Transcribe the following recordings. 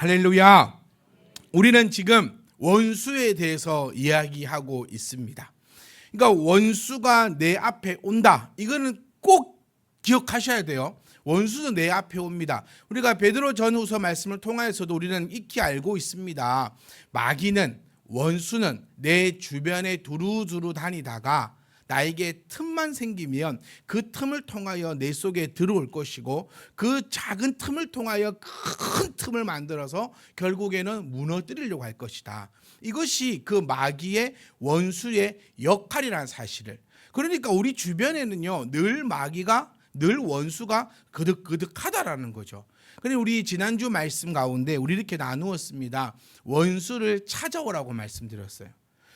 할렐루야. 우리는 지금 원수에 대해서 이야기하고 있습니다. 그러니까 원수가 내 앞에 온다. 이거는 꼭 기억하셔야 돼요. 원수는 내 앞에 옵니다. 우리가 베드로 전후서 말씀을 통하여서도 우리는 익히 알고 있습니다. 마귀는, 원수는 내 주변에 두루두루 다니다가 나에게 틈만 생기면 그 틈을 통하여 내 속에 들어올 것이고, 그 작은 틈을 통하여 큰 틈을 만들어서 결국에는 무너뜨리려고 할 것이다. 이것이 그 마귀의, 원수의 역할이라는 사실을. 그러니까 우리 주변에는요, 늘 마귀가, 늘 원수가 그득그득하다라는 거죠. 그런데 우리 지난주 말씀 가운데 우리 이렇게 나누었습니다. 원수를 찾아오라고 말씀드렸어요.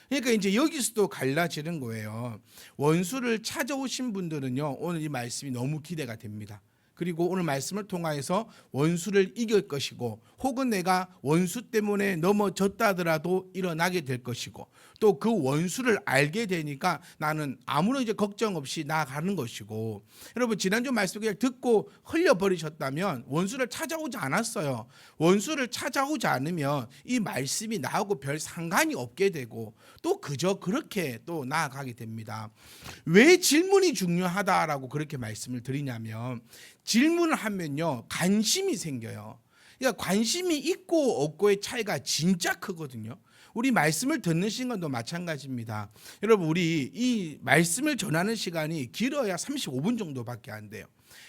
그러니까 이제 여기서도 갈라지는 거예요. 원수를 찾아오신 분들은요, 오늘 이 말씀이 너무 기대가 됩니다. 그리고 오늘 말씀을 통하여서 원수를 이길 것이고, 혹은 내가 원수 때문에 넘어졌다 하더라도 일어나게 될 것이고, 또 그 원수를 알게 되니까 나는 아무런 이제 걱정 없이 나아가는 것이고. 여러분, 지난주 말씀 그냥 듣고 흘려버리셨다면 원수를 찾아오지 않았어요. 원수를 찾아오지 않으면 이 말씀이 나하고 별 상관이 없게 되고, 또 그저 그렇게 또 나아가게 됩니다. 왜 질문이 중요하다라고 그렇게 말씀을 드리냐면, 질문을 하면요, 관심이 생겨요. 그러니까 관심이 있고 없고의 차이가 진짜 크거든요. 우리 말씀을 듣는 시간도 마찬가지입니다. 여러분, 우리 이 말씀을 전하는 시간이 길어야 35분 정도밖에 안 돼요.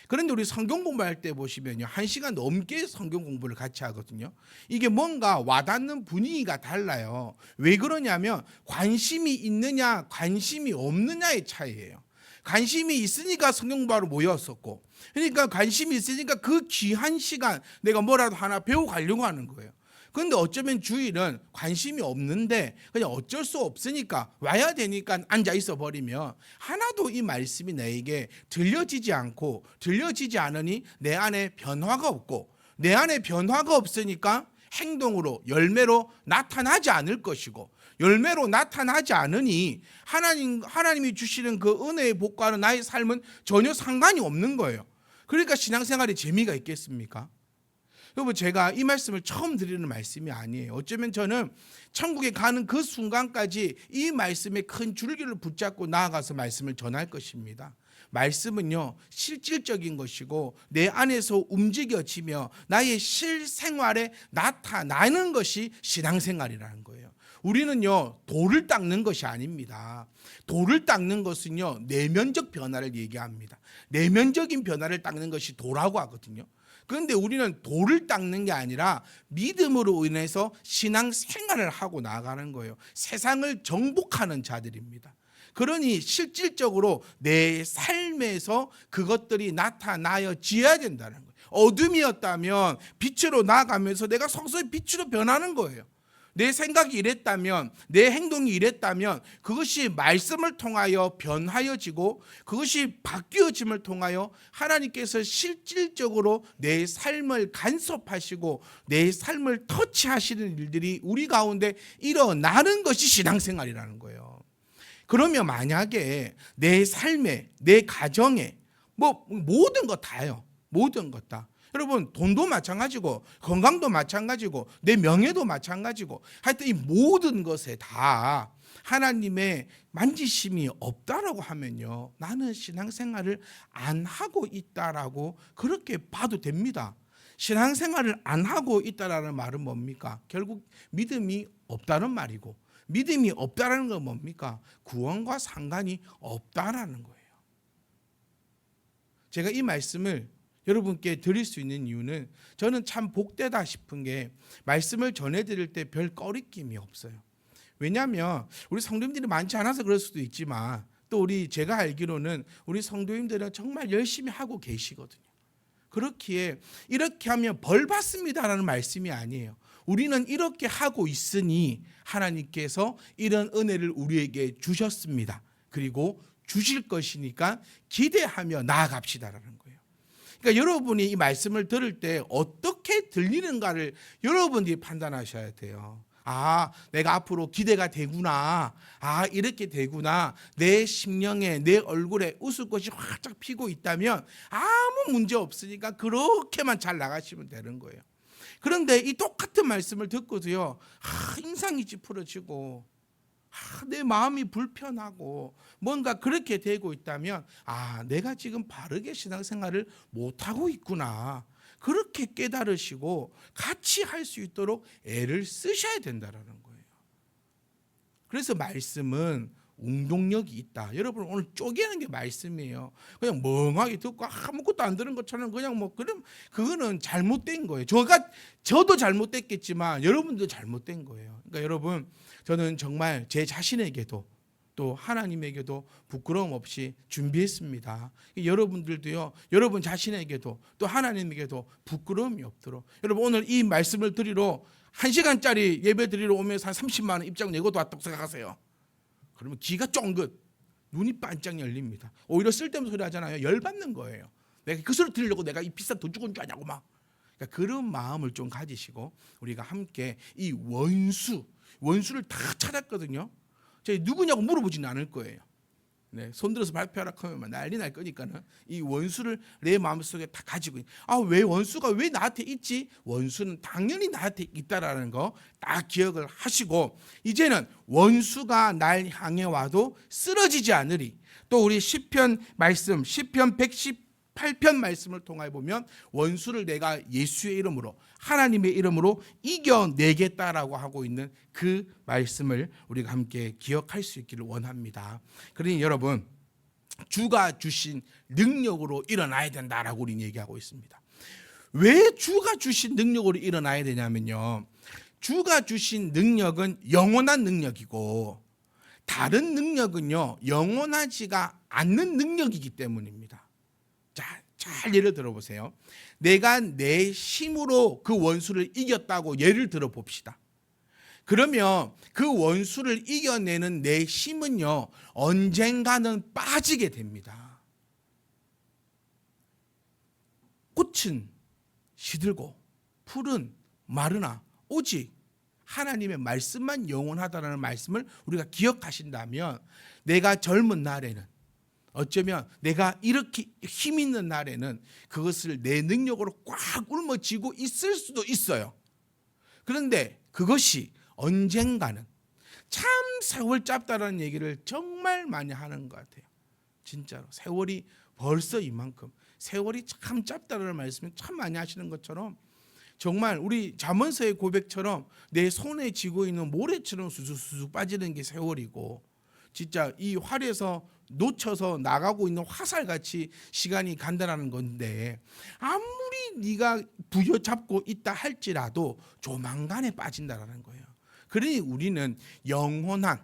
그런데 우리 성경 공부할 때 보시면요, 1시간 넘게 성경 공부를 같이 하거든요. 이게 뭔가 와닿는 분위기가 달라요. 왜 그러냐면 관심이 있느냐 관심이 없느냐의 차이예요. 관심이 있으니까 성경 공부하러 모였었고, 그러니까 관심이 있으니까 그 귀한 시간 내가 뭐라도 하나 배워가려고 하는 거예요. 그런데 어쩌면 주일은 관심이 없는데 그냥 어쩔 수 없으니까 와야 되니까 앉아 있어 버리면 하나도 이 말씀이 내게 들려지지 않고, 들려지지 않으니 내 안에 변화가 없고, 내 안에 변화가 없으니까 행동으로, 열매로 나타나지 않을 것이고, 열매로 나타나지 않으니 하나님이 주시는 그 은혜의 복과는 나의 삶은 전혀 상관이 없는 거예요. 그러니까 신앙생활에 재미가 있겠습니까? 여러분, 제가 이 말씀을 처음 드리는 말씀이 아니에요. 어쩌면 저는 천국에 가는 그 순간까지 이 말씀의 큰 줄기를 붙잡고 나아가서 말씀을 전할 것입니다. 말씀은요, 실질적인 것이고 내 안에서 움직여지며 나의 실생활에 나타나는 것이 신앙생활이라는 거예요. 우리는요, 돌을 닦는 것이 아닙니다. 돌을 닦는 것은요, 내면적 변화를 얘기합니다. 내면적인 변화를 닦는 것이 도라고 하거든요. 그런데 우리는 돌을 닦는 게 아니라 믿음으로 인해서 신앙생활을 하고 나아가는 거예요. 세상을 정복하는 자들입니다. 그러니 실질적으로 내 삶에서 그것들이 나타나지어야 된다는 거예요. 어둠이었다면 빛으로 나아가면서 내가 성소의 빛으로 변하는 거예요. 내 생각이 이랬다면, 내 행동이 이랬다면 그것이 말씀을 통하여 변하여지고, 그것이 바뀌어짐을 통하여 하나님께서 실질적으로 내 삶을 간섭하시고 내 삶을 터치하시는 일들이 우리 가운데 일어나는 것이 신앙생활이라는 거예요. 그러면 만약에 내 삶에, 내 가정에 모든 것 다요. 모든 것 다. 여러분, 돈도 마찬가지고 건강도 마찬가지고 내 명예도 마찬가지고, 하여튼 이 모든 것에 다 하나님의 만지심이 없다라고 하면요, 나는 신앙생활을 안 하고 있다라고 그렇게 봐도 됩니다. 신앙생활을 안 하고 있다라는 말은 뭡니까? 결국 믿음이 없다는 말이고, 믿음이 없다라는 건 뭡니까? 구원과 상관이 없다라는 거예요. 제가 이 말씀을 여러분께 드릴 수 있는 이유는, 저는 참 복되다 싶은 게 말씀을 전해드릴 때 별 꺼리낌이 없어요. 왜냐하면 우리 성도님들이 많지 않아서 그럴 수도 있지만, 또 제가 알기로는 우리 성도님들은 정말 열심히 하고 계시거든요. 그렇기에 이렇게 하면 벌 받습니다라는 말씀이 아니에요. 우리는 이렇게 하고 있으니 하나님께서 이런 은혜를 우리에게 주셨습니다. 그리고 주실 것이니까 기대하며 나아갑시다라는 거예요. 그러니까 여러분이 이 말씀을 들을 때 어떻게 들리는가를 여러분들이 판단하셔야 돼요. 아, 내가 앞으로 기대가 되구나. 아, 이렇게 되구나. 내 심령에, 내 얼굴에 웃을것이 활짝 피고 있다면 아무 문제 없으니까 그렇게만 잘 나가시면 되는 거예요. 그런데 이 똑같은 말씀을 듣고도요, 인상이 찌푸러지고, 내 마음이 불편하고 뭔가 그렇게 되고 있다면, 내가 지금 바르게 신앙생활을 못하고 있구나, 그렇게 깨달으시고 같이 할 수 있도록 애를 쓰셔야 된다라는 거예요. 그래서 말씀은 운동력이 있다. 여러분, 오늘 쪼개는 게 말씀이에요. 그냥 멍하게 듣고 아무것도 안 들은 것처럼 그냥 그럼 그거는 잘못된 거예요. 저도 잘못됐겠지만 여러분도 잘못된 거예요. 그러니까 여러분, 저는 정말 제 자신에게도 또 하나님에게도 부끄러움 없이 준비했습니다. 여러분들도요, 여러분 자신에게도 또 하나님에게도 부끄러움이 없도록, 여러분 오늘 이 말씀을 드리러 1시간짜리 예배 드리러 오면서 한 30만 원 입장 내고도 왔다고 생각하세요. 그러면 귀가 쫑긋, 눈이 반짝 열립니다. 오히려 쓸데없는 소리 하잖아요. 열받는 거예요. 내가 그 소리 들으려고 내가 이 비싼 돈 주고 온 줄 아냐고 막. 그러니까 그런 마음을 좀 가지시고 우리가 함께 이 원수를 다 찾았거든요. 저희 누구냐고 물어보지는 않을 거예요. 네, 손들어서 발표하라 하면 난리 날 거니까는 이 원수를 내 마음속에 다 가지고, 왜 원수가 왜 나한테 있지? 원수는 당연히 나한테 있다라는 거 딱 기억을 하시고, 이제는 원수가 날 향해 와도 쓰러지지 않으리. 또 우리 시편 말씀, 시편 118편 말씀을 통해 보면 원수를 내가 예수의 이름으로, 하나님의 이름으로 이겨내겠다라고 하고 있는 그 말씀을 우리가 함께 기억할 수 있기를 원합니다. 그러니 여러분, 주가 주신 능력으로 일어나야 된다라고 우리는 얘기하고 있습니다. 왜 주가 주신 능력으로 일어나야 되냐면요, 주가 주신 능력은 영원한 능력이고 다른 능력은요, 영원하지가 않는 능력이기 때문입니다. 자, 잘 예를 들어보세요. 내가 내 힘으로 그 원수를 이겼다고 예를 들어 봅시다. 그러면 그 원수를 이겨내는 내 힘은요, 언젠가는 빠지게 됩니다. 꽃은 시들고 풀은 마르나 오직 하나님의 말씀만 영원하다라는 말씀을 우리가 기억하신다면, 내가 젊은 날에는, 어쩌면 내가 이렇게 힘 있는 날에는 그것을 내 능력으로 꽉 울머쥐고 있을 수도 있어요. 그런데 그것이 언젠가는, 참 세월 짧다라는 얘기를 정말 많이 하는 것 같아요. 진짜로 세월이 벌써 이만큼, 세월이 참 짧다라는 말씀을 참 많이 하시는 것처럼, 정말 우리 잠언서의 고백처럼 내 손에 쥐고 있는 모래처럼 수수수 빠지는 게 세월이고, 진짜 이 활에서 놓쳐서 나가고 있는 화살같이 시간이 간다는 건데, 아무리 네가 부여잡고 있다 할지라도 조만간에 빠진다는 거예요. 그러니 우리는 영원한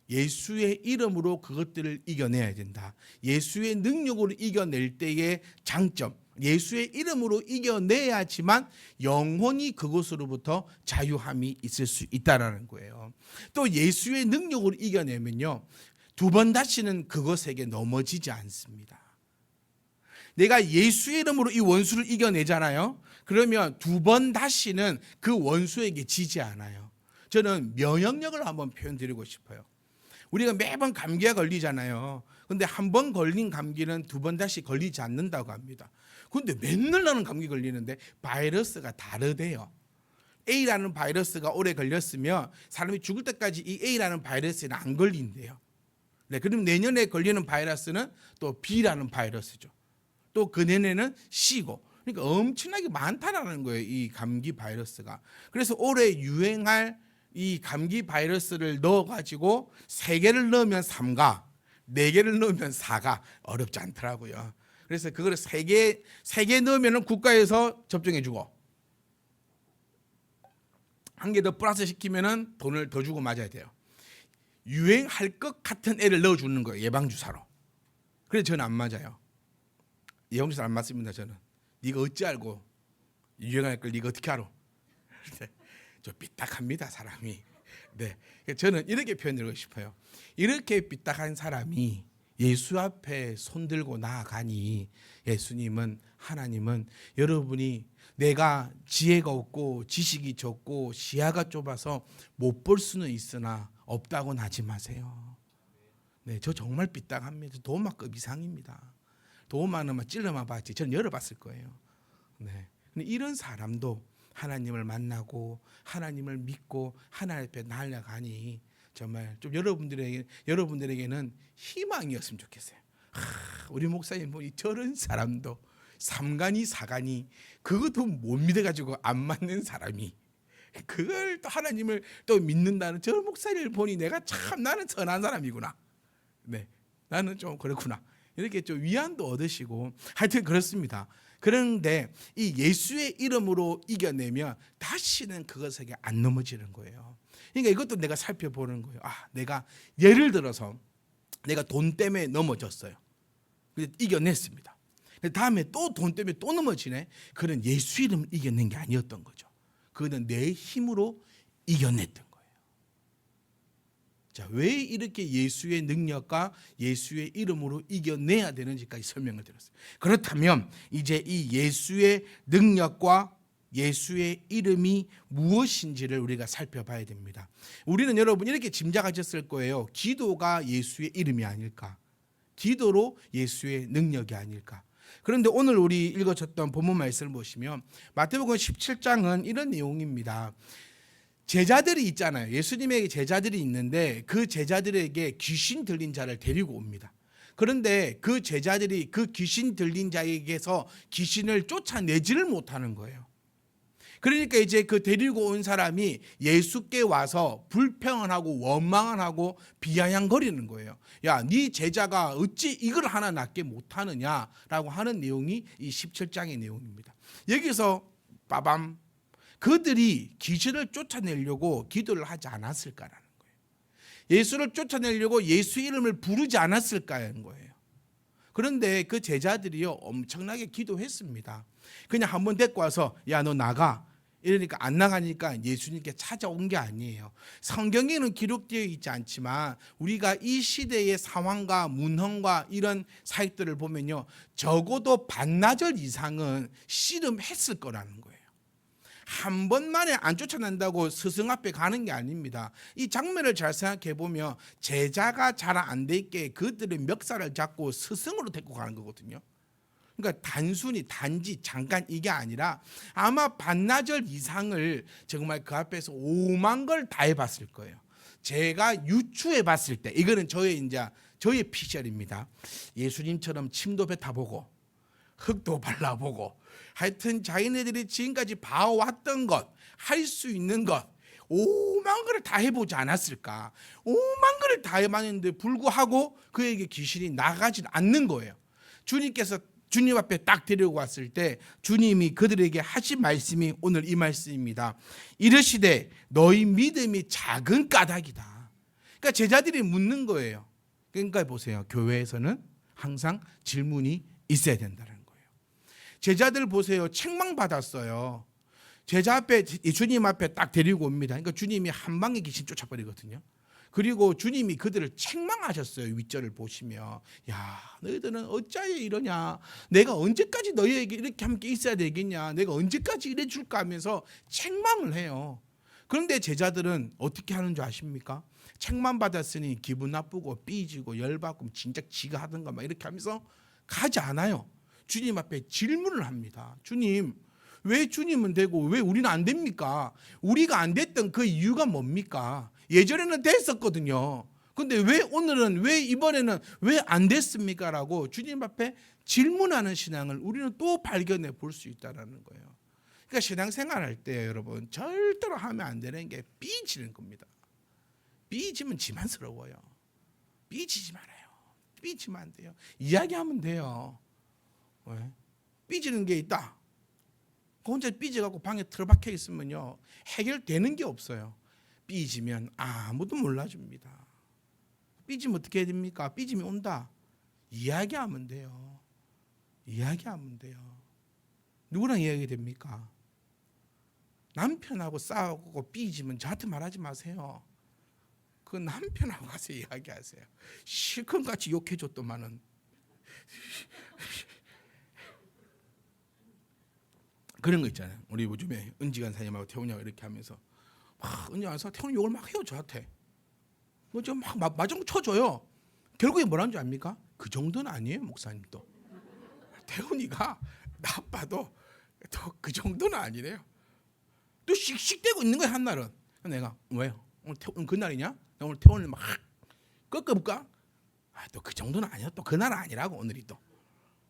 예수의 이름으로 그것들을 이겨내야 된다. 예수의 능력으로 이겨낼 때의 장점, 예수의 이름으로 이겨내야지만 영원히 그것으로부터 자유함이 있을 수 있다는 거예요. 또 예수의 능력으로 이겨내면요, 두 번 다시는 그것에게 넘어지지 않습니다. 내가 예수의 이름으로 이 원수를 이겨내잖아요. 그러면 두 번 다시는 그 원수에게 지지 않아요. 저는 면역력을 한번 표현드리고 싶어요. 우리가 매번 감기가 걸리잖아요. 근데 한 번 걸린 감기는 두 번 다시 걸리지 않는다고 합니다. 근데 맨날 나는 감기 걸리는데 바이러스가 다르대요. A라는 바이러스가 오래 걸렸으면 사람이 죽을 때까지 이 A라는 바이러스에는 안 걸린대요. 네, 그럼 내년에 걸리는 바이러스는 또 B라는 바이러스죠. 또 그 내년에는 C고. 그러니까 엄청나게 많다라는 거예요, 이 감기 바이러스가. 그래서 올해 유행할 이 감기 바이러스를 넣어가지고 3개를 넣으면 3가, 4개를 넣으면 4가 어렵지 않더라고요. 그래서 그거를 3개 넣으면 국가에서 접종해주고, 1개 더 플러스 시키면 돈을 더 주고 맞아야 돼요. 유행할 것 같은 애를 넣어주는 거예요, 예방주사로. 그래서 저는 안 맞아요. 예방주사 안 맞습니다. 저는. 네가 어찌 알고 유행할 걸 네가 어떻게 알아? 저 삐딱합니다, 사람이. 네, 저는 이렇게 표현드리고 싶어요. 이렇게 삐딱한 사람이 예수 앞에 손들고 나아가니, 예수님은, 하나님은 여러분이 내가 지혜가 없고 지식이 적고 시야가 좁아서 못 볼 수는 있으나 없다고는 하지 마세요. 네, 저 정말 삐딱합니다. 도마급 이상입니다. 도마는 막 찔러만 봤지 저는 열어봤을 거예요. 네, 근데 이런 사람도 하나님을 만나고 하나님을 믿고 하나님 앞에 나아가니 정말 좀 여러분들에게는 희망이었으면 좋겠어요. 우리 목사님 보니 저런 사람도 삼간이 사간이 그것도 못 믿어가지고 안 맞는 사람이 그걸 또 하나님을 또 믿는다는 저 목사님을 보니 내가 참 나는 선한 사람이구나. 네, 나는 좀 그렇구나. 이렇게 좀 위안도 얻으시고 하여튼 그렇습니다. 그런데 이 예수의 이름으로 이겨내면 다시는 그것에게 안 넘어지는 거예요. 그러니까 이것도 내가 살펴보는 거예요. 내가 예를 들어서 내가 돈 때문에 넘어졌어요. 이겨냈습니다. 다음에 또 돈 때문에 또 넘어지네. 그는 예수 이름을 이겨낸 게 아니었던 거죠. 그는 내 힘으로 이겨냈던 거예요. 자, 왜 이렇게 예수의 능력과 예수의 이름으로 이겨내야 되는지까지 설명을 드렸어요. 그렇다면 이제 이 예수의 능력과 예수의 이름이 무엇인지를 우리가 살펴봐야 됩니다. 우리는 여러분 이렇게 짐작하셨을 거예요. 기도가 예수의 이름이 아닐까? 기도로 예수의 능력이 아닐까? 그런데 오늘 우리 읽어줬던 본문 말씀을 보시면 마태복음 17장은 이런 내용입니다. 제자들이 있잖아요. 예수님에게 제자들이 있는데 그 제자들에게 귀신 들린 자를 데리고 옵니다. 그런데 그 제자들이 그 귀신 들린 자에게서 귀신을 쫓아내지를 못하는 거예요. 그러니까 이제 그 데리고 온 사람이 예수께 와서 불평을 하고 원망을 하고 비아냥거리는 거예요. 야, 네 제자가 어찌 이걸 하나 낫게 못하느냐라고 하는 내용이 이 17장의 내용입니다. 여기서 빠밤, 그들이 귀신을 쫓아내려고 기도를 하지 않았을까라는 거예요. 예수를 쫓아내려고 예수 이름을 부르지 않았을까라는 거예요. 그런데 그 제자들이요 엄청나게 기도했습니다. 그냥 한번 데리고 와서 야, 너 나가. 이러니까 안 나가니까 예수님께 찾아온 게 아니에요. 성경에는 기록되어 있지 않지만 우리가 이 시대의 상황과 문헌과 이런 사역들을 보면요, 적어도 반나절 이상은 씨름했을 거라는 거예요. 한 번만에 안 쫓아낸다고 스승 앞에 가는 게 아닙니다. 이 장면을 잘 생각해 보면 제자가 잘 안 돼 있게 그들의 멱살을 잡고 스승으로 데리고 가는 거거든요. 그러니까 단순히 단지 잠깐 이게 아니라 아마 반나절 이상을 정말 그 앞에서 오만 걸 다 해봤을 거예요. 제가 유추해 봤을 때 이거는 저의 피셜입니다. 예수님처럼 침도 뱉어보고 흙도 발라보고 하여튼 자기네들이 지금까지 봐왔던 것, 할 수 있는 것 오만 거를 다 해보지 않았을까. 오만 거를 다 해봤는데 불구하고 그에게 귀신이 나가지 않는 거예요. 주님께서 주님 앞에 딱 데리고 왔을 때 주님이 그들에게 하신 말씀이 오늘 이 말씀입니다. 이르시되 너희 믿음이 작은 까닭이다. 그러니까 제자들이 묻는 거예요. 그러니까 보세요. 교회에서는 항상 질문이 있어야 된다는 거예요. 제자들 보세요. 책망받았어요. 제자 앞에 주님 앞에 딱 데리고 옵니다. 그러니까 주님이 한 방에 귀신 쫓아버리거든요. 그리고 주님이 그들을 책망하셨어요. 윗절을 보시면 야, 너희들은 어찌하여 이러냐, 내가 언제까지 너희에게 이렇게 함께 있어야 되겠냐, 내가 언제까지 이래 줄까 하면서 책망을 해요. 그런데 제자들은 어떻게 하는 줄 아십니까? 책망받았으니 기분 나쁘고 삐지고 열받고 진짜 지가 하던가 막 이렇게 하면서 가지 않아요. 주님 앞에 질문을 합니다. 주님, 왜 주님은 되고 왜 우리는 안 됩니까? 우리가 안 됐던 그 이유가 뭡니까? 예전에는 됐었거든요. 근데 왜 오늘은, 왜 이번에는 왜 안 됐습니까? 라고 주님 앞에 질문하는 신앙을 우리는 또 발견해 볼 수 있다는 거예요. 그러니까 신앙생활 할 때 여러분 절대로 하면 안 되는 게 삐지는 겁니다. 삐지면 지만스러워요. 삐지지 말아요. 삐지면 안 돼요. 이야기하면 돼요. 왜? 삐지는 게 있다. 혼자 삐져갖고 방에 틀어박혀 있으면요 해결되는 게 없어요. 삐지면 아무도 몰라줍니다. 삐지면 어떻게 해야 됩니까? 삐지면 온다. 이야기하면 돼요. 이야기하면 돼요. 누구랑 이야기 됩니까? 남편하고 싸우고 삐지면 저한테 말하지 마세요. 그 남편하고 가서 이야기하세요. 실컷같이 욕해줬더만은 그런 거 있잖아요. 우리 요즘에 은지간 사님하고 태훈이하고 이렇게 하면서 막 은지 와서 태훈이 욕을 막 해요. 저한테 막 마중 쳐줘요. 결국에 뭐라는 줄 압니까? 그 정도는 아니에요. 목사님도 태훈이가 나빠도 또 그 정도는 아니래요. 또 씩씩대고 있는 거야 한날은. 내가 왜요? 오늘 그날이냐? 내가 오늘 태원을 막 꺾어볼까? 또 그 정도는 아니야. 또 그날은 아니라고 오늘이 또.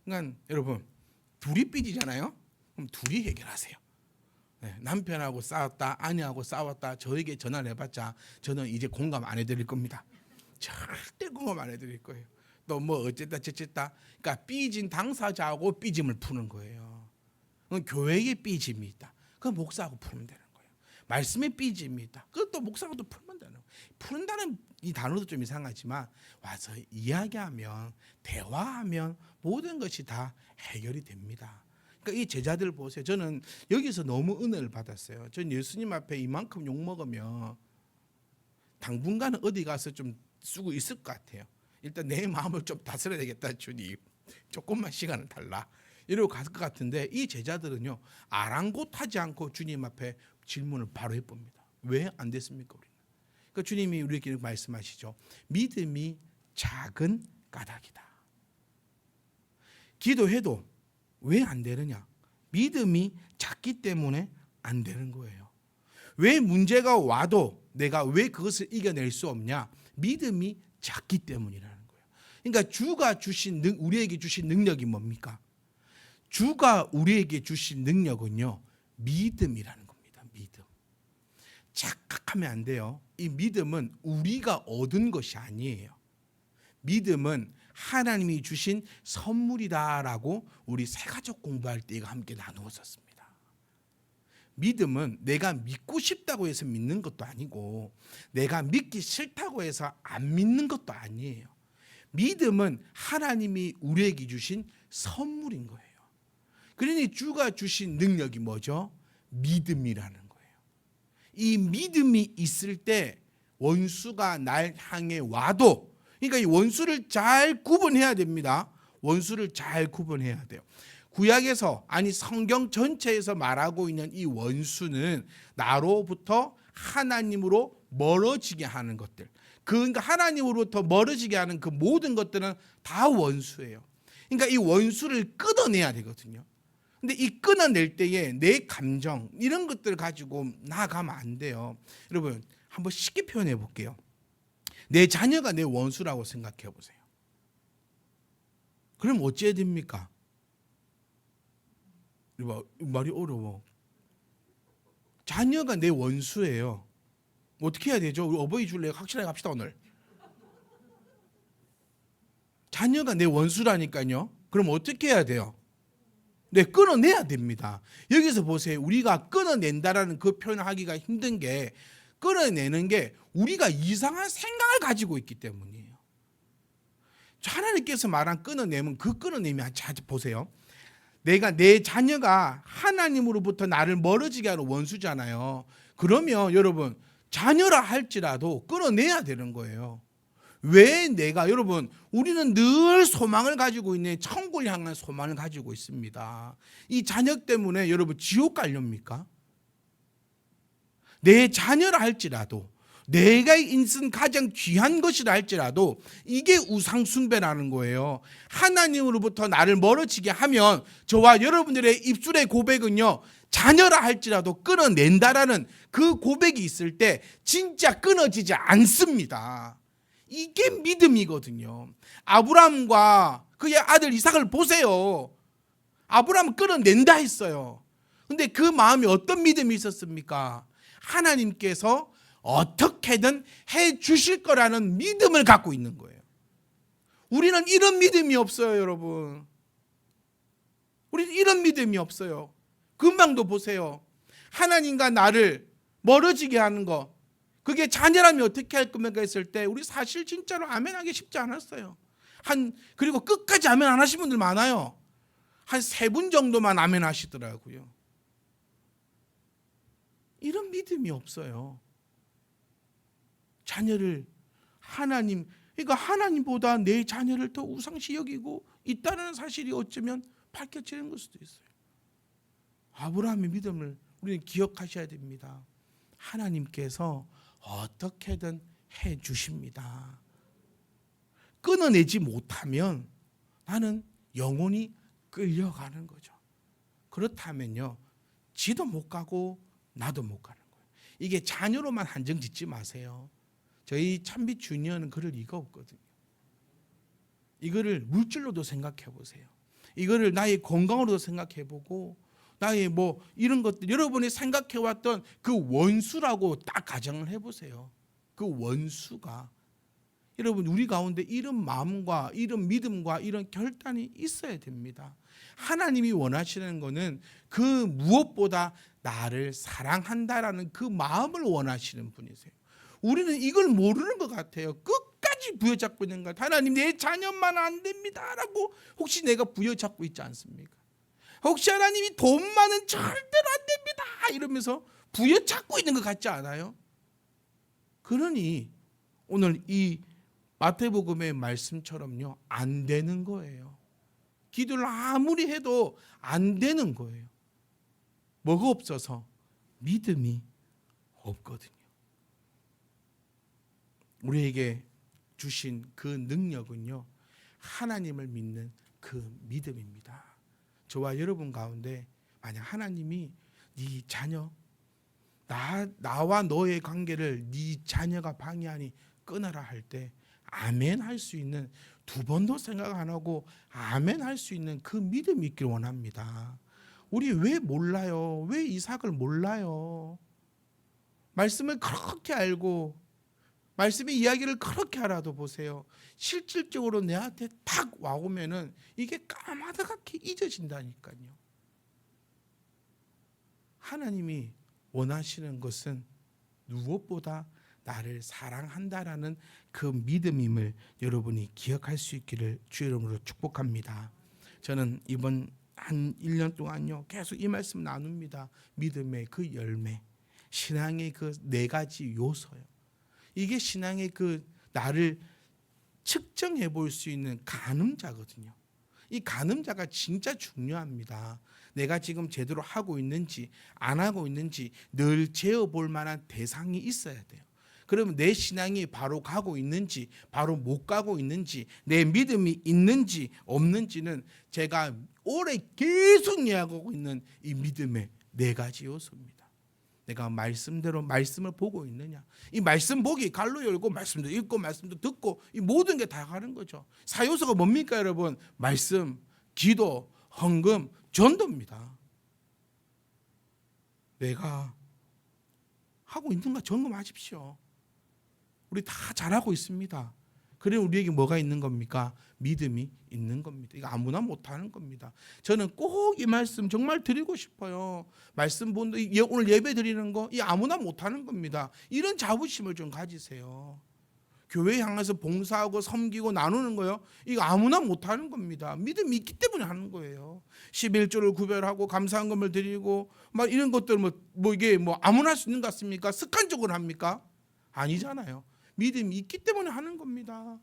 그러니까 여러분 둘이 삐지잖아요. 그럼 둘이 해결하세요. 네, 남편하고 싸웠다, 아내하고 싸웠다, 저에게 전화를 해봤자 저는 이제 공감 안 해드릴 겁니다. 절대 공감 안 해드릴 거예요. 또 뭐 어쨌다 저쨌다. 그러니까 삐진 당사자하고 삐짐을 푸는 거예요. 교회에 삐짐이 있다. 그 목사하고 풀면 되는 거예요. 말씀에 삐짐이 있다. 그것도 목사하고도 풀면 되는 거예요. 푸른다는 이 단어도 좀 이상하지만 와서 이야기하면 대화하면 모든 것이 다 해결이 됩니다. 그러니까 이 제자들 보세요. 저는 여기서 너무 은혜를 받았어요. 전 예수님 앞에 이만큼 욕 먹으면 당분간은 어디 가서 좀 쓰고 있을 것 같아요. 일단 내 마음을 좀 다스려야 되겠다 주님. 조금만 시간을 달라. 이러고 갈 것 같은데 이 제자들은요 아랑곳하지 않고 주님 앞에 질문을 바로 해봅니다. 왜 안 됐습니까 우리는? 그러니까 주님이 우리에게 말씀하시죠. 믿음이 작은 까닭이다. 기도해도 왜 안 되느냐? 믿음이 작기 때문에 안 되는 거예요. 왜 문제가 와도 내가 왜 그것을 이겨낼 수 없냐? 믿음이 작기 때문이라는 거예요. 그러니까 주가 주신 우리에게 주신 능력이 뭡니까? 주가 우리에게 주신 능력은요 믿음이라는 겁니다. 믿음. 착각하면 안 돼요. 이 믿음은 우리가 얻은 것이 아니에요. 믿음은 하나님이 주신 선물이다라고 우리 새가족 공부할 때 이거 함께 나누었었습니다. 믿음은 내가 믿고 싶다고 해서 믿는 것도 아니고 내가 믿기 싫다고 해서 안 믿는 것도 아니에요. 믿음은 하나님이 우리에게 주신 선물인 거예요. 그러니 주가 주신 능력이 뭐죠? 믿음이라는 거예요. 이 믿음이 있을 때 원수가 날 향해 와도 그러니까 이 원수를 잘 구분해야 됩니다. 원수를 잘 구분해야 돼요. 구약에서 아니 성경 전체에서 말하고 있는 이 원수는 나로부터 하나님으로 멀어지게 하는 것들. 그러니까 하나님으로부터 멀어지게 하는 그 모든 것들은 다 원수예요. 그러니까 이 원수를 끊어내야 되거든요. 근데 이 끊어낼 때에 내 감정 이런 것들을 가지고 나아가면 안 돼요. 여러분 한번 쉽게 표현해 볼게요. 내 자녀가 내 원수라고 생각해 보세요. 그럼 어찌해야 됩니까? 말이 어려워. 자녀가 내 원수예요. 어떻게 해야 되죠? 우리 어버이 줄래? 확실하게 합시다 오늘. 자녀가 내 원수라니까요. 그럼 어떻게 해야 돼요? 네, 끊어내야 됩니다. 여기서 보세요. 우리가 끊어낸다라는 그 표현을 하기가 힘든 게 끊어내는 게 우리가 이상한 생각을 가지고 있기 때문이에요. 하나님께서 말한 끊어내면 그 끊어내미 자 보세요. 내 자녀가 하나님으로부터 나를 멀어지게 하는 원수잖아요. 그러면 여러분 자녀라 할지라도 끊어내야 되는 거예요. 왜 여러분 우리는 늘 소망을 가지고 있는 천국을 향한 소망을 가지고 있습니다. 이 자녀 때문에 여러분 지옥 가렵니까? 내 자녀라 할지라도 내가 인생 가장 귀한 것이라 할지라도 이게 우상숭배라는 거예요. 하나님으로부터 나를 멀어지게 하면 저와 여러분들의 입술의 고백은요 자녀라 할지라도 끊어낸다라는 그 고백이 있을 때 진짜 끊어지지 않습니다. 이게 믿음이거든요. 아브라함과 그의 아들 이삭을 보세요. 아브라함은 끊어낸다 했어요. 근데 그 마음이 어떤 믿음이 있었습니까? 하나님께서 어떻게든 해 주실 거라는 믿음을 갖고 있는 거예요. 우리는 이런 믿음이 없어요, 여러분. 우리는 이런 믿음이 없어요. 금방도 보세요. 하나님과 나를 멀어지게 하는 거. 그게 자녀라면 어떻게 할 겁니까 했을 때 우리 사실 진짜로 아멘하기 쉽지 않았어요. 그리고 끝까지 아멘 안 하신 분들 많아요. 한 3분 정도만 아멘 하시더라고요. 이런 믿음이 없어요. 자녀를 그러니까 하나님보다 내 자녀를 더 우상시 여기고 있다는 사실이 어쩌면 밝혀지는 걸 수도 있어요. 아브라함의 믿음을 우리는 기억하셔야 됩니다. 하나님께서 어떻게든 해 주십니다. 끊어내지 못하면 나는 영원히 끌려가는 거죠. 그렇다면요, 지도 못 가고 나도 못 가는 거예요. 이게 자녀로만 한정 짓지 마세요. 저희 참빛 주니어는 그럴 리가 없거든요. 이거를 물질로도 생각해 보세요. 이거를 나의 건강으로도 생각해 보고 나의 뭐 이런 것들 여러분이 생각해 왔던 그 원수라고 딱 가정을 해 보세요. 그 원수가 여러분 우리 가운데 이런 마음과 이런 믿음과 이런 결단이 있어야 됩니다. 하나님이 원하시는 거는 그 무엇보다 나를 사랑한다라는 그 마음을 원하시는 분이세요. 우리는 이걸 모르는 것 같아요. 끝까지 부여잡고 있는 것 같아요. 하나님 내 자녀만 안 됩니다라고 혹시 내가 부여잡고 있지 않습니까? 혹시 하나님이 돈만은 절대로 안 됩니다 이러면서 부여잡고 있는 것 같지 않아요? 그러니 오늘 이 마태복음의 말씀처럼요 안 되는 거예요. 기도를 아무리 해도 안 되는 거예요. 뭐가 없어서? 믿음이 없거든요. 우리에게 주신 그 능력은요 하나님을 믿는 그 믿음입니다. 저와 여러분 가운데 만약 하나님이 네 자녀 나와 너의 관계를 네 자녀가 방해하니 끊어라 할 때 아멘 할 수 있는, 두 번도 생각 안 하고 아멘 할 수 있는 그 믿음이 있길 원합니다. 우리 왜 몰라요? 왜 이삭을 몰라요? 말씀을 그렇게 알고 말씀의 이야기를 그렇게 알아도 보세요. 실질적으로 내한테 탁 와오면은 이게 까마득하게 잊어진다니까요. 하나님이 원하시는 것은 무엇보다 나를 사랑한다라는 그 믿음임을 여러분이 기억할 수 있기를 주의 이름으로 축복합니다. 저는 이번 한 1년 동안요 계속 이 말씀 나눕니다. 믿음의 그 열매, 신앙의 그 4가지 요소요. 이게 신앙의 그 나를 측정해 볼 수 있는 가늠자거든요. 이 가늠자가 진짜 중요합니다. 내가 지금 제대로 하고 있는지 안 하고 있는지 늘 재어볼 만한 대상이 있어야 돼요. 그러면 내 신앙이 바로 가고 있는지 바로 못 가고 있는지 내 믿음이 있는지 없는지는 제가 오래 계속 이야기하고 있는 이 믿음의 4가지 요소입니다. 내가 말씀대로 말씀을 보고 있느냐. 이 말씀 보기 갈로 열고 말씀도 읽고 말씀도 듣고 이 모든 게 다 가는 거죠. 4요소가 뭡니까 여러분? 말씀, 기도, 헌금, 전도입니다. 내가 하고 있는가 점검하십시오. 우리 다 잘하고 있습니다. 그래 우리에게 뭐가 있는 겁니까? 믿음이 있는 겁니다. 이거 아무나 못하는 겁니다. 저는 꼭 이 말씀 정말 드리고 싶어요. 말씀 본도 오늘 예배 드리는 거 이 아무나 못하는 겁니다. 이런 자부심을 좀 가지세요. 교회 향해서 봉사하고 섬기고 나누는 거요. 이거 아무나 못하는 겁니다. 믿음이 있기 때문에 하는 거예요. 11조를 구별하고 감사한금을 드리고 막 이런 것들 뭐 이게 뭐 아무나 할 수 있는 것 같습니까? 습관적으로 합니까? 아니잖아요. 믿음이 있기 때문에 하는 겁니다.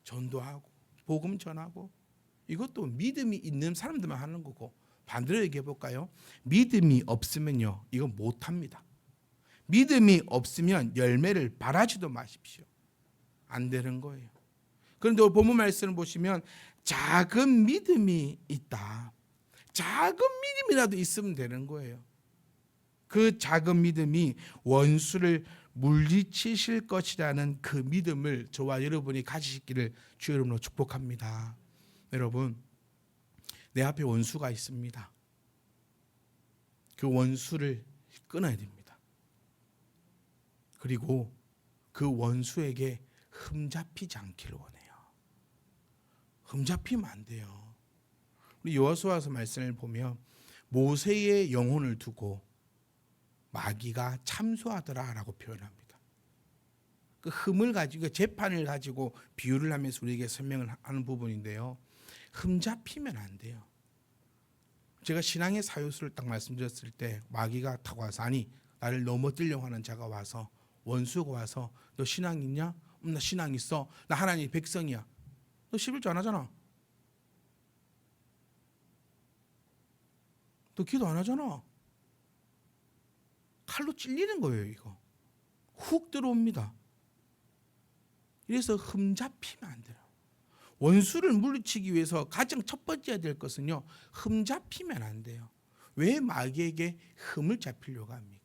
전도하고 복음 전하고 이것도 믿음이 있는 사람들만 하는 거고, 반대로 얘기해 볼까요? 믿음이 없으면요 이거 못합니다. 믿음이 없으면 열매를 바라지도 마십시오. 안 되는 거예요. 그런데 오늘 본문 말씀을 보시면 작은 믿음이 있다. 작은 믿음이라도 있으면 되는 거예요. 그 작은 믿음이 원수를 물리치실 것이라는 그 믿음을 저와 여러분이 가지시기를 주의 이름으로 축복합니다. 여러분, 내 앞에 원수가 있습니다. 그 원수를 끊어야 됩니다. 그리고 그 원수에게 흠잡히지 않기를 원해요. 흠잡히면 안 돼요. 우리 여호수아서 말씀을 보면 모세의 영혼을 두고 마귀가 참소하더라라고 표현합니다. 그 흠을 가지고 재판을 가지고 비유를 하면서 우리에게 설명을 하는 부분인데요. 흠잡히면 안 돼요. 제가 신앙의 4요소를 딱 말씀드렸을 때 마귀가 타고 와서 아니 나를 넘어뜨려고 하는 자가 와서 원수가 와서 너 신앙 있냐? 나 신앙 있어. 나 하나님의 백성이야. 너 11조 안 하잖아. 너 기도 안 하잖아. 칼로 찔리는 거예요. 이거 훅 들어옵니다. 이래서 흠잡히면 안 돼요. 원수를 물리치기 위해서 가장 첫 번째 해야 될 것은요 흠잡히면 안 돼요. 왜 마귀에게 흠을 잡히려고 합니까?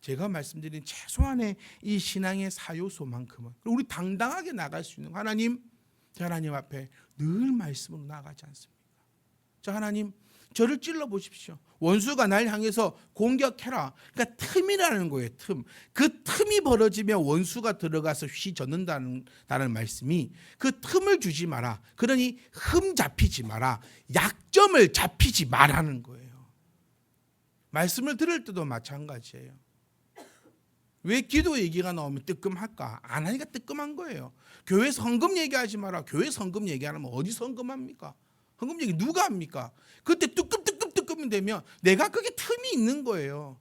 제가 말씀드린 최소한의 이 신앙의 사요소만큼은 우리 당당하게 나갈 수 있는 하나님, 저 하나님 앞에 늘 말씀으로 나가지 않습니까? 저 하나님, 저를 찔러 보십시오. 원수가 날 향해서 공격해라. 그러니까 틈이라는 거예요. 틈. 그 틈이 벌어지면 원수가 들어가서 휘젓는다는 말씀이 그 틈을 주지 마라. 그러니 흠 잡히지 마라. 약점을 잡히지 말라는 거예요. 말씀을 들을 때도 마찬가지예요. 왜 기도 얘기가 나오면 뜨끔할까? 안 하니까 뜨끔한 거예요. 교회에서 헌금 얘기하지 마라. 교회에서 헌금 얘기 안 하면 어디서 헌금합니까? 헌금 얘기 누가 합니까? 그때 뜨끔뜨끔뜨끔이 되면 내가 그게 틈이 있는 거예요.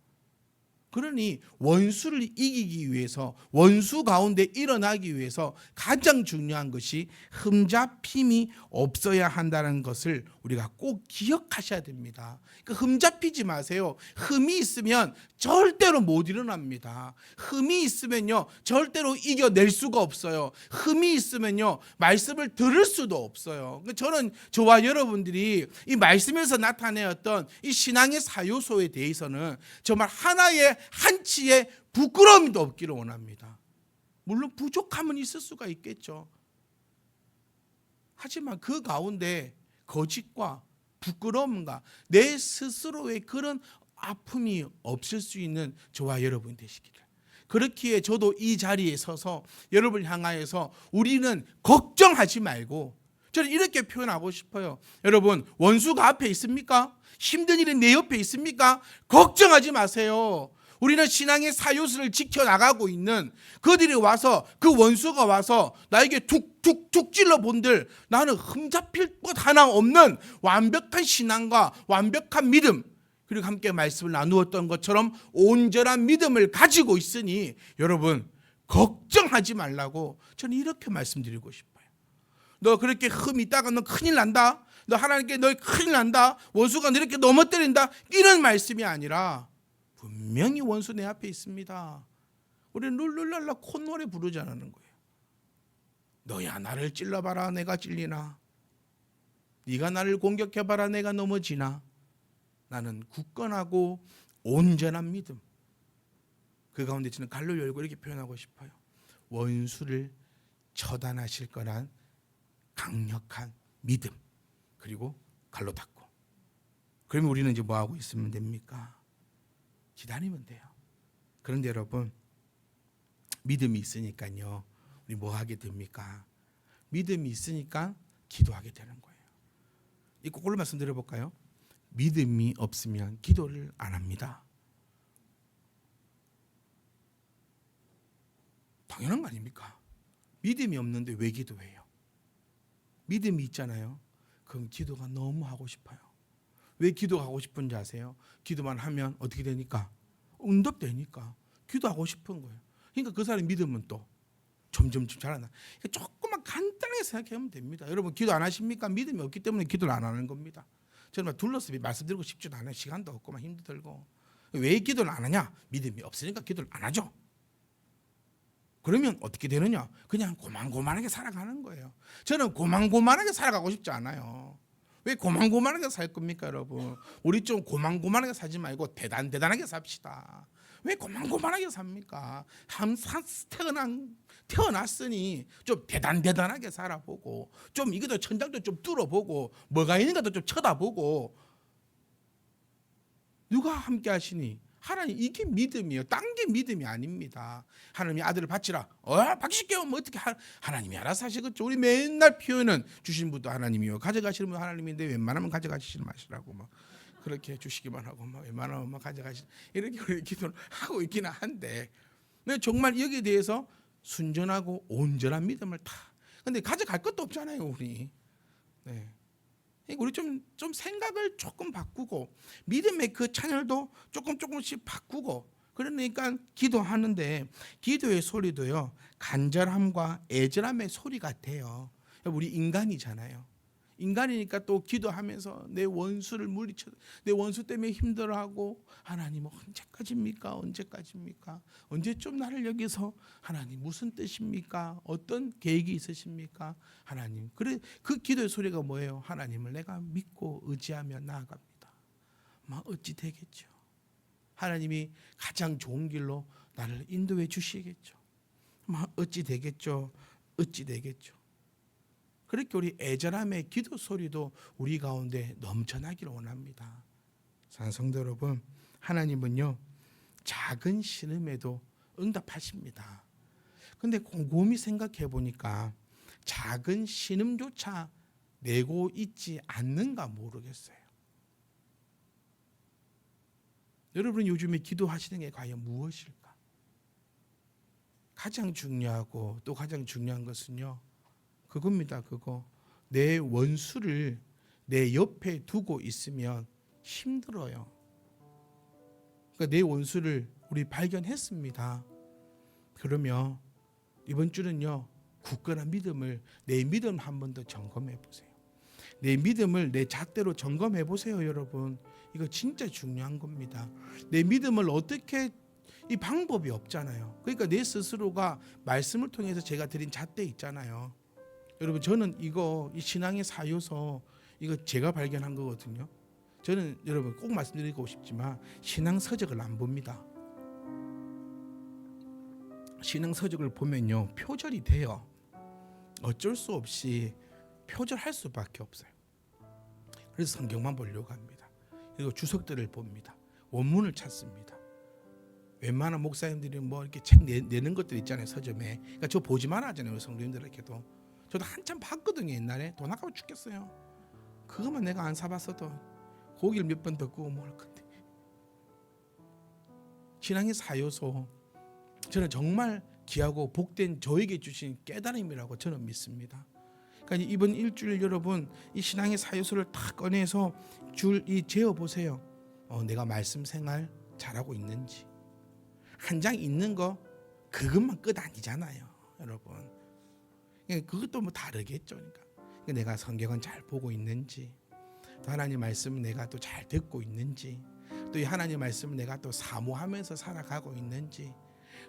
그러니 원수를 이기기 위해서, 원수 가운데 일어나기 위해서 가장 중요한 것이 흠잡힘이 없어야 한다는 것을 우리가 꼭 기억하셔야 됩니다. 그러니까 흠잡히지 마세요. 흠이 있으면 절대로 못 일어납니다. 흠이 있으면요 절대로 이겨낼 수가 없어요. 흠이 있으면요 말씀을 들을 수도 없어요. 저는 저와 여러분들이 이 말씀에서 나타내었던 이 신앙의 사요소에 대해서는 정말 하나의 한치의 부끄러움도 없기를 원합니다. 물론 부족함은 있을 수가 있겠죠. 하지만 그 가운데 거짓과 부끄러움과 내 스스로의 그런 아픔이 없을 수 있는 저와 여러분 되시기를. 그렇기에 저도 이 자리에 서서 여러분을 향하여서 우리는 걱정하지 말고, 저는 이렇게 표현하고 싶어요. 여러분, 원수가 앞에 있습니까? 힘든 일이 내 옆에 있습니까? 걱정하지 마세요. 우리는 신앙의 사요소를 지켜나가고 있는 그들이 와서, 그 원수가 와서 나에게 툭툭툭 찔러 본들 나는 흠잡힐 것 하나 없는 완벽한 신앙과 완벽한 믿음, 그리고 함께 말씀을 나누었던 것처럼 온전한 믿음을 가지고 있으니 여러분 걱정하지 말라고 저는 이렇게 말씀드리고 싶어요. 너 그렇게 흠이 있다가 너 큰일 난다, 너 하나님께 너 큰일 난다, 원수가 너 이렇게 넘어뜨린다, 이런 말씀이 아니라 분명히 원수 내 앞에 있습니다. 우리는 룰룰랄라 콧노래 부르지 않는 거예요. 너야 나를 찔러봐라 내가 찔리나, 네가 나를 공격해봐라 내가 넘어지나, 나는 굳건하고 온전한 믿음, 그 가운데 저는 갈로 열고 이렇게 표현하고 싶어요. 원수를 처단하실 거란 강력한 믿음, 그리고 갈로 닫고. 그러면 우리는 이제 뭐 하고 있으면 됩니까? 기다리면 돼요. 그런데 여러분, 믿음이 있으니까요 우리 뭐 하게 됩니까? 믿음이 있으니까 기도하게 되는 거예요. 이 거꾸로 말씀드려볼까요? 믿음이 없으면 기도를 안 합니다. 당연한 거 아닙니까? 믿음이 없는데 왜 기도해요? 믿음이 있잖아요. 그럼 기도가 너무 하고 싶어요. 왜 기도하고 싶은지 아세요? 기도만 하면 어떻게 되니까? 응답되니까 기도하고 싶은 거예요. 그러니까 그 사람의 믿음은 또 점점 자라나. 조금만 간단하게 생각하면 됩니다. 여러분 기도 안 하십니까? 믿음이 없기 때문에 기도를 안 하는 겁니다. 저는 둘러서 말씀드리고 싶지도 않아요. 시간도 없고 막 힘도 들고. 왜 기도를 안 하냐? 믿음이 없으니까 기도를 안 하죠. 그러면 어떻게 되느냐? 그냥 고만고만하게 살아가는 거예요. 저는 고만고만하게 살아가고 싶지 않아요. 왜 고만고만하게 살 겁니까, 여러분? 우리 좀 고만고만하게 살지 말고 대단하게 삽시다. 왜 고만고만하게 삽니까? 태어났으니 좀 대단하게 살아보고, 좀 이것도 천장도 좀 뚫어보고, 뭐가 있는가도 좀 쳐다보고. 누가 함께 하시니? 하나님, 이게 믿음이에요. 딴 게 믿음이 아닙니다. 하나님이 아들을 바치라. 바치실게요. 뭐 어떻게 하나님이 알아서 하시겠죠. 우리 맨날 표현은 주신 분도 하나님이요, 가져가시는 분 하나님인데 웬만하면 가져가시지 마시라고 막 그렇게 주시기만 하고 막 웬만하면 막 가져가시, 이렇게 우리 기도를 하고 있기는 한데, 정말 여기에 대해서 순전하고 온전한 믿음을 다. 근데 가져갈 것도 없잖아요, 우리. 네. 우리 좀 생각을 조금 바꾸고 믿음의 그 채널도 조금씩 바꾸고, 그러니까 기도하는데 기도의 소리도요 간절함과 애절함의 소리 같아요. 우리 인간이잖아요. 인간이니까 또 기도하면서 내 원수를 물리쳐, 내 원수 때문에 힘들어하고, 하나님 언제까지입니까? 언제까지입니까? 언제쯤 나를 여기서 하나님 무슨 뜻입니까? 어떤 계획이 있으십니까? 하나님. 그래, 그 기도의 소리가 뭐예요? 하나님을 내가 믿고 의지하며 나아갑니다. 어찌 되겠죠? 하나님이 가장 좋은 길로 나를 인도해 주시겠죠. 어찌 되겠죠? 어찌 되겠죠? 그렇게 우리 애절함의 기도 소리도 우리 가운데 넘쳐나기를 원합니다. 사랑하는 성도 여러분, 하나님은요 작은 신음에도 응답하십니다. 근데 곰곰이 생각해 보니까 작은 신음조차 내고 있지 않는가 모르겠어요. 여러분 요즘에 기도하시는 게 과연 무엇일까? 가장 중요하고 또 가장 중요한 것은요 그겁니다. 그거 내 원수를 내 옆에 두고 있으면 힘들어요. 그러니까 내 원수를 우리 발견했습니다. 그러면 이번 주는요 굳건한 믿음을, 내 믿음 한 번 더 점검해 보세요. 내 믿음을 내 잣대로 점검해 보세요. 여러분 이거 진짜 중요한 겁니다. 내 믿음을 어떻게, 이 방법이 없잖아요. 그러니까 내 스스로가 말씀을 통해서 제가 드린 잣대 있잖아요. 여러분 저는 이거 이 신앙의 사요서 이거 제가 발견한 거거든요. 저는 여러분 꼭 말씀드리고 싶지만 신앙 서적을 안 봅니다. 신앙 서적을 보면요 표절이 돼요. 어쩔 수 없이 표절할 수밖에 없어요. 그래서 성경만 보려고 합니다. 그리고 주석들을 봅니다. 원문을 찾습니다. 웬만한 목사님들이 뭐 이렇게 책 내는 것들 있잖아요 서점에. 그러니까 저 보지만 하잖아요 성도님들에게도. 저도 한참 봤거든요. 옛날에 돈 아까워 죽겠어요. 그것만 내가 안 사봤어도 고기를 몇 번 더 구워 먹을 건데. 신앙의 사요소 저는 정말 귀하고 복된 저에게 주신 깨달음이라고 저는 믿습니다. 그러니까 이번 일주일 여러분 이 신앙의 사요소를 다 꺼내서 줄 재어 보세요. 내가 말씀 생활 잘하고 있는지. 한 장 읽는 거 그것만 끝 아니잖아요 여러분. 그것도 뭐 다르겠죠. 그러니까 내가 성경은 잘 보고 있는지, 또 하나님 말씀은 내가 또 잘 듣고 있는지, 또 이 하나님 말씀을 내가 또 사모하면서 살아가고 있는지.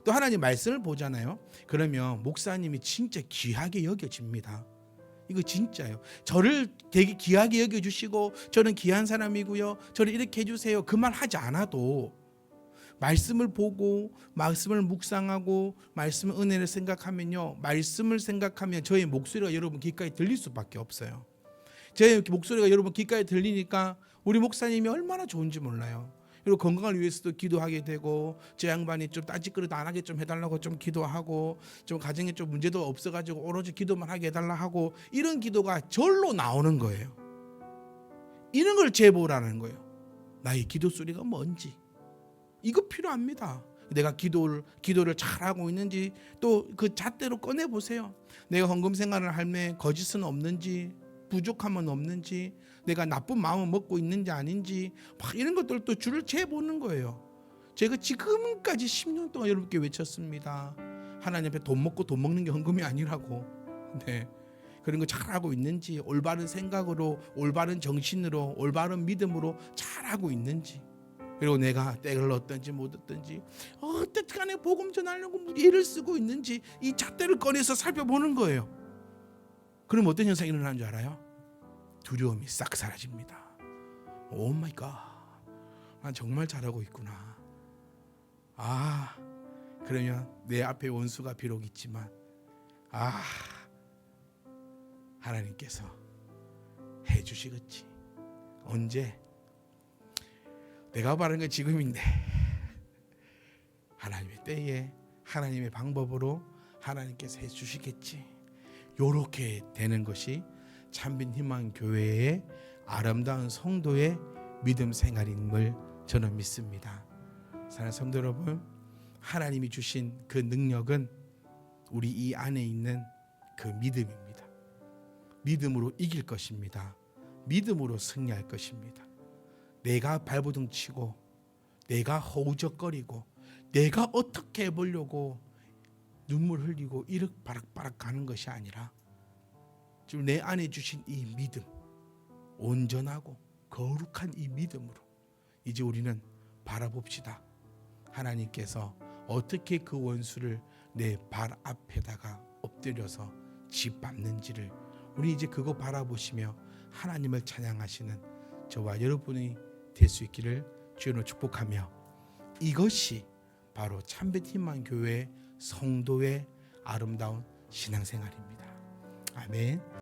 또 하나님 말씀을 보잖아요. 그러면 목사님이 진짜 귀하게 여겨집니다. 이거 진짜요. 저를 되게 귀하게 여겨주시고 저는 귀한 사람이고요, 저를 이렇게 해주세요, 그 말 하지 않아도 말씀을 보고 말씀을 묵상하고 말씀의 은혜를 생각하면요, 말씀을 생각하면 저의 목소리가 여러분 귓가에 들릴 수밖에 없어요. 제 목소리가 여러분 귓가에 들리니까 우리 목사님이 얼마나 좋은지 몰라요. 그리고 건강을 위해서도 기도하게 되고, 제 양반이 좀 딴짓거리도 안 하게 좀 해달라고 좀 기도하고, 좀 가정에 좀 문제도 없어가지고 오로지 기도만 하게 해달라 하고, 이런 기도가 절로 나오는 거예요. 이런 걸 제보라는 거예요. 나의 기도 소리가 뭔지 이거 필요합니다. 내가 기도를 잘하고 있는지 또 그 잣대로 꺼내 보세요. 내가 헌금 생활을 할 때 거짓은 없는지, 부족함은 없는지, 내가 나쁜 마음을 먹고 있는지 아닌지, 막 이런 것들을 또 줄을 재보는 거예요. 제가 지금까지 10년 동안 여러분께 외쳤습니다. 하나님 앞에 돈 먹고 돈 먹는 게 헌금이 아니라고. 네. 그런 거 잘하고 있는지, 올바른 생각으로, 올바른 정신으로, 올바른 믿음으로 잘하고 있는지, 그리고 내가 때를 얻든지 못 얻든지 어떻게 간에 복음 전하려고 애를 쓰고 있는지 이 잣대를 꺼내서 살펴보는 거예요. 그럼 어떤 현상이 일어나는 줄 알아요? 두려움이 싹 사라집니다. 오 마이 갓, 난 정말 잘하고 있구나. 그러면 내 앞에 원수가 비록 있지만 하나님께서 해주시겠지. 언제? 내가 바라는 건 지금인데 하나님의 때에 하나님의 방법으로 하나님께서 해주시겠지. 요렇게 되는 것이 참빈 희망 교회의 아름다운 성도의 믿음 생활임을 저는 믿습니다. 사랑하는 성도 여러분, 하나님이 주신 그 능력은 우리 이 안에 있는 그 믿음입니다. 믿음으로 이길 것입니다. 믿음으로 승리할 것입니다. 내가 발버둥 치고 내가 허우적거리고 내가 어떻게 해보려고 눈물 흘리고 이럭바락바락 가는 것이 아니라 지금 내 안에 주신 이 믿음, 온전하고 거룩한 이 믿음으로 이제 우리는 바라봅시다. 하나님께서 어떻게 그 원수를 내 발 앞에다가 엎드려서 짓밟는지를 우리 이제 그거 바라보시며 하나님을 찬양하시는 저와 여러분이 될 수 있기를 주님으로 축복하며, 이것이 바로 참빛희망 교회 성도의 아름다운 신앙생활입니다. 아멘.